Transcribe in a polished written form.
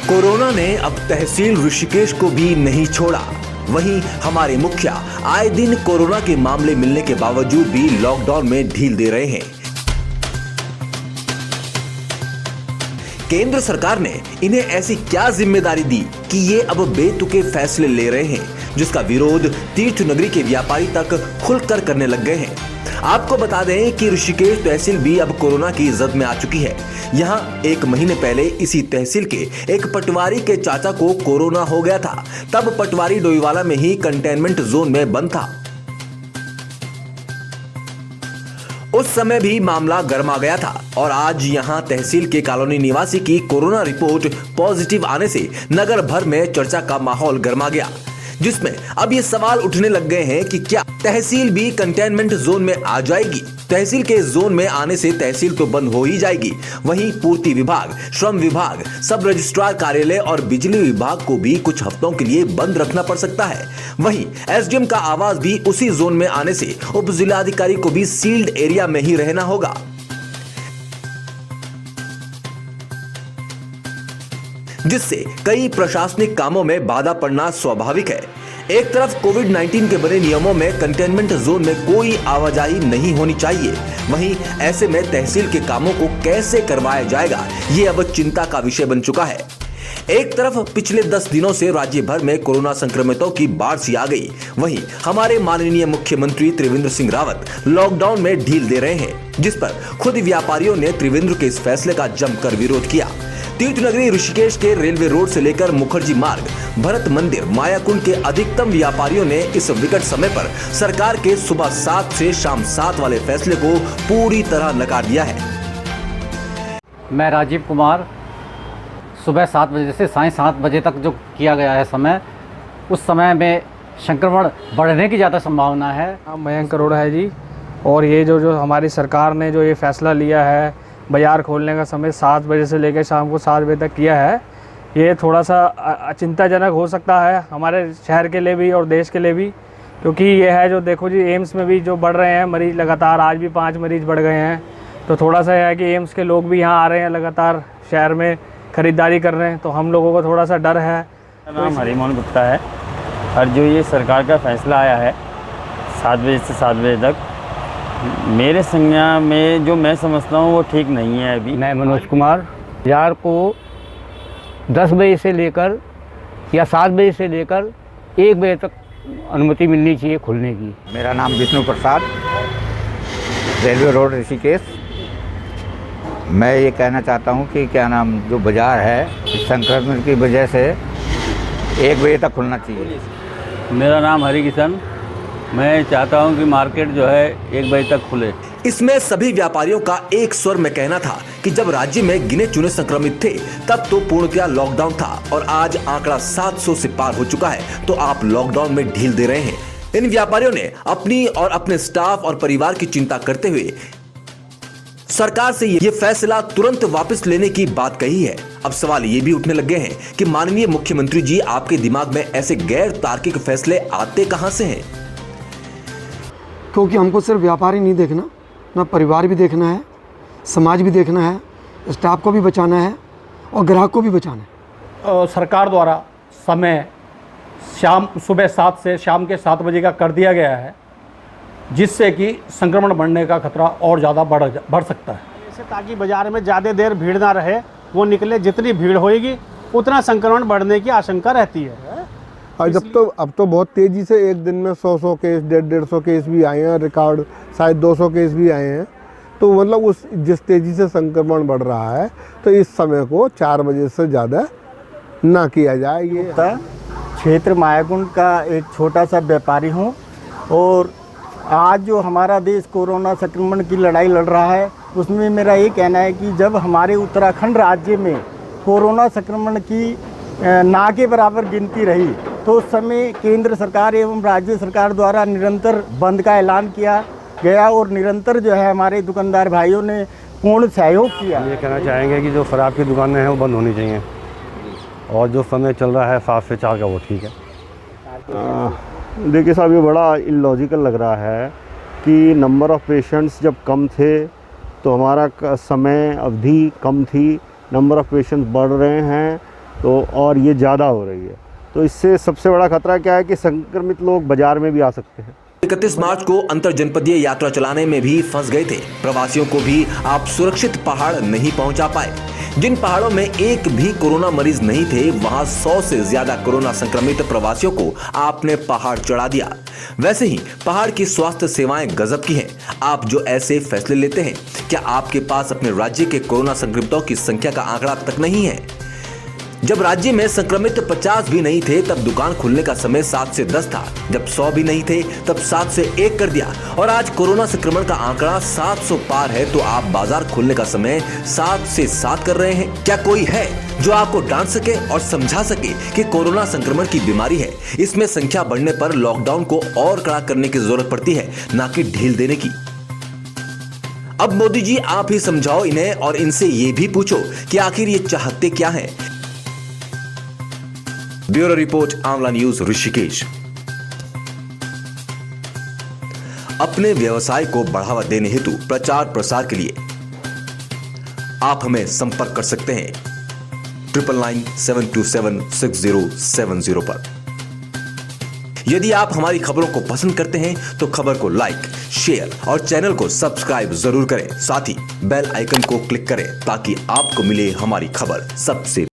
Corona ने अब तहसील ऋषिकेश को भी नहीं छोड़ा। वहीं हमारे मुखिया आए दिन कोरोना के मामले मिलने के बावजूद भी लॉकडाउन में ढील दे रहे हैं। केंद्र सरकार ने इन्हें ऐसी क्या जिम्मेदारी दी कि ये अब बेतुके फैसले ले रहे हैं, जिसका विरोध तीर्थ नगरी के व्यापारी तक खुलकर करने लग गए हैं। आपको बता दें कि ऋषिकेश तहसील भी अब कोरोना की जद में आ चुकी है। यहाँ 1 महीने पहले इसी तहसील के एक पटवारी के चाचा को कोरोना हो गया था। तब पटवारी डोईवाला में ही कंटेनमेंट जोन में बंद था। उस समय भी मामला गर्मा गया था और आज यहां तहसील के कॉलोनी निवासी की कोरोना रिपोर्ट पॉजिटिव आने से नगर भर में चर्चा का माहौल गर्मा गया, जिसमें अब ये सवाल उठने लग गए हैं कि क्या तहसील भी कंटेनमेंट जोन में आ जाएगी। तहसील के जोन में आने से तहसील तो बंद हो ही जाएगी, वहीं पूर्ति विभाग, श्रम विभाग, सब रजिस्ट्रार कार्यालय और बिजली विभाग को भी कुछ हफ्तों के लिए बंद रखना पड़ सकता है। वहीं एसडीएम का आवास भी उसी जोन में आने से उप जिलाधिकारी को भी सील्ड एरिया में ही रहना होगा, जिससे कई प्रशासनिक कामों में बाधा पड़ना स्वाभाविक है। एक तरफ कोविड-19 के बने नियमों में कंटेनमेंट जोन में कोई आवाजाही नहीं होनी चाहिए, वहीं ऐसे में तहसील के कामों को कैसे करवाया जाएगा, ये अब चिंता का विषय बन चुका है। एक तरफ पिछले 10 दिनों से राज्य भर में कोरोना संक्रमितों की बाढ़ सी आ गई, वहीं हमारे माननीय मुख्यमंत्री त्रिवेंद्र सिंह रावत लॉकडाउन में ढील दे रहे हैं, जिस पर खुद व्यापारियों ने त्रिवेंद्र के इस फैसले का जमकर विरोध किया। तीर्थ नगरी ऋषिकेश के रेलवे रोड से लेकर मुखर्जी मार्ग, भरत मंदिर, मायाकुंड के अधिकतम व्यापारियों ने इस विकट समय पर सरकार के सुबह 7 से शाम 7 वाले फैसले को पूरी तरह नकार दिया है। मैं राजीव कुमार, सुबह 7 बजे से साय 7 बजे तक जो किया गया है समय, उस समय में संक्रमण बढ़ने की ज़्यादा संभावना है। मयंक अरोड़ा है जी। और ये जो हमारी सरकार ने जो ये फैसला लिया है, बाज़ार खोलने का समय 7 बजे से लेकर शाम को 7 बजे तक किया है, ये थोड़ा सा चिंताजनक हो सकता है हमारे शहर के लिए भी और देश के लिए भी। क्योंकि ये है जो देखो जी, एम्स में भी जो बढ़ रहे हैं मरीज़ लगातार, आज भी 5 मरीज़ बढ़ गए हैं। तो थोड़ा सा है कि एम्स के लोग भी यहाँ आ रहे हैं, लगातार शहर में ख़रीदारी कर रहे हैं, तो हम लोगों को थोड़ा सा डर है। मेरा नाम हरिमोहन गुप्ता है और जो ये सरकार का फैसला आया है 7 बजे से 7 बजे तक, मेरे संज्ञा में जो मैं समझता हूँ वो ठीक नहीं है। अभी मैं मनोज कुमार, बाजार को 10 बजे से लेकर या 7 बजे से लेकर 1 बजे तक अनुमति मिलनी चाहिए खुलने की। मेरा नाम विष्णु प्रसाद, रेलवे रोड ऋषिकेश। मैं ये कहना चाहता हूँ कि क्या नाम जो बाज़ार है संक्रमण की वजह से 1 बजे तक खुलना चाहिए। मेरा नाम हरि किशन, मैं चाहता हूं कि मार्केट जो है 1 बजे तक खुले। इसमें सभी व्यापारियों का एक स्वर में कहना था कि जब राज्य में गिने चुने संक्रमित थे तब तो पूर्णतया लॉकडाउन था और आज आंकड़ा 700 से पार हो चुका है, तो आप लॉकडाउन में ढील दे रहे हैं। इन व्यापारियों ने अपनी और अपने स्टाफ और परिवार की चिंता करते हुए सरकार से ये फैसला तुरंत वापस लेने की बात कही है। अब सवाल ये भी उठने लगे हैं कि माननीय मुख्यमंत्री जी, आपके दिमाग में ऐसे गैर तार्किक फैसले आते कहां से हैं? क्योंकि हमको सिर्फ व्यापार ही नहीं देखना, ना परिवार भी देखना है, समाज भी देखना है, स्टाफ को भी बचाना है और ग्राहक को भी बचाना है। सरकार द्वारा समय सुबह 7 से शाम के 7 बजे का कर दिया गया है, जिससे कि संक्रमण बढ़ने का खतरा और ज़्यादा बढ़ सकता है। इससे ताकि बाज़ार में ज़्यादा देर भीड़ ना रहे, वो निकले, जितनी भीड़ होएगी उतना संक्रमण बढ़ने की आशंका रहती है। और अब तो बहुत तेज़ी से एक दिन में 100 केस, 150 केस भी आए हैं, रिकॉर्ड शायद 200 केस भी आए हैं। तो मतलब जिस तेज़ी से संक्रमण बढ़ रहा है, तो इस समय को 4 बजे से ज़्यादा ना किया जाए। ये क्षेत्र मायाकुंड का एक छोटा सा व्यापारी हूँ और आज जो हमारा देश कोरोना संक्रमण की लड़ाई लड़ रहा है, उसमें मेरा ये कहना है कि जब हमारे उत्तराखंड राज्य में कोरोना संक्रमण की ना के बराबर गिनती रही, तो उस समय केंद्र सरकार एवं राज्य सरकार द्वारा निरंतर बंद का ऐलान किया गया और निरंतर जो है हमारे दुकानदार भाइयों ने पूर्ण सहयोग किया। ये कहना चाहेंगे कि जो शराब की दुकानें हैं वो बंद होनी चाहिए और जो समय चल रहा है 7 से 4 का वो ठीक है। देखिए साहब, ये बड़ा इलॉजिकल लग रहा है कि नंबर ऑफ़ पेशेंट्स जब कम थे तो हमारा समय अवधि कम थी, नंबर ऑफ़ पेशेंट्स बढ़ रहे हैं तो और ये ज़्यादा हो रही है। तो इससे सबसे बड़ा खतरा क्या है कि संक्रमित लोग बाज़ार में भी आ सकते हैं। 31 मार्च को अंतर जनपदीय यात्रा चलाने में भी फंस गए थे। प्रवासियों को भी आप सुरक्षित पहाड़ नहीं पहुंचा पाए। जिन पहाड़ों में एक भी कोरोना मरीज नहीं थे, वहां 100 से ज्यादा कोरोना संक्रमित प्रवासियों को आपने पहाड़ चढ़ा दिया। वैसे ही पहाड़ की स्वास्थ्य सेवाएं गजब की हैं। आप जो ऐसे फैसले लेते हैं, क्या आपके पास अपने राज्य के कोरोना संक्रमितों की संख्या का आंकड़ा तक नहीं है? जब राज्य में संक्रमित 50 भी नहीं थे, तब दुकान खुलने का समय 7 से 10 था। जब 100 भी नहीं थे, तब 7 से 1 कर दिया। और आज कोरोना संक्रमण का आंकड़ा 700 पार है, तो आप बाजार खोलने का समय 7 से 7 कर रहे हैं। क्या कोई है जो आपको डांट सके और समझा सके कि कोरोना संक्रमण की बीमारी है? इसमें संख्या बढ़ने पर लॉकडाउन को और कड़ा करने की जरूरत पड़ती है, ना कि ढील देने की। अब मोदी जी, आप ही समझाओ इन्हें और इनसे ये भी पूछो कि आखिर ये चाहते क्या है। ब्यूरो रिपोर्ट, आंवला न्यूज, ऋषिकेश। अपने व्यवसाय को बढ़ावा देने हेतु प्रचार प्रसार के लिए आप हमें संपर्क कर सकते हैं 9997276070 पर। यदि आप हमारी खबरों को पसंद करते हैं तो खबर को लाइक, शेयर और चैनल को सब्सक्राइब जरूर करें। साथ ही बेल आइकन को क्लिक करें ताकि आपको मिले हमारी खबर सबसे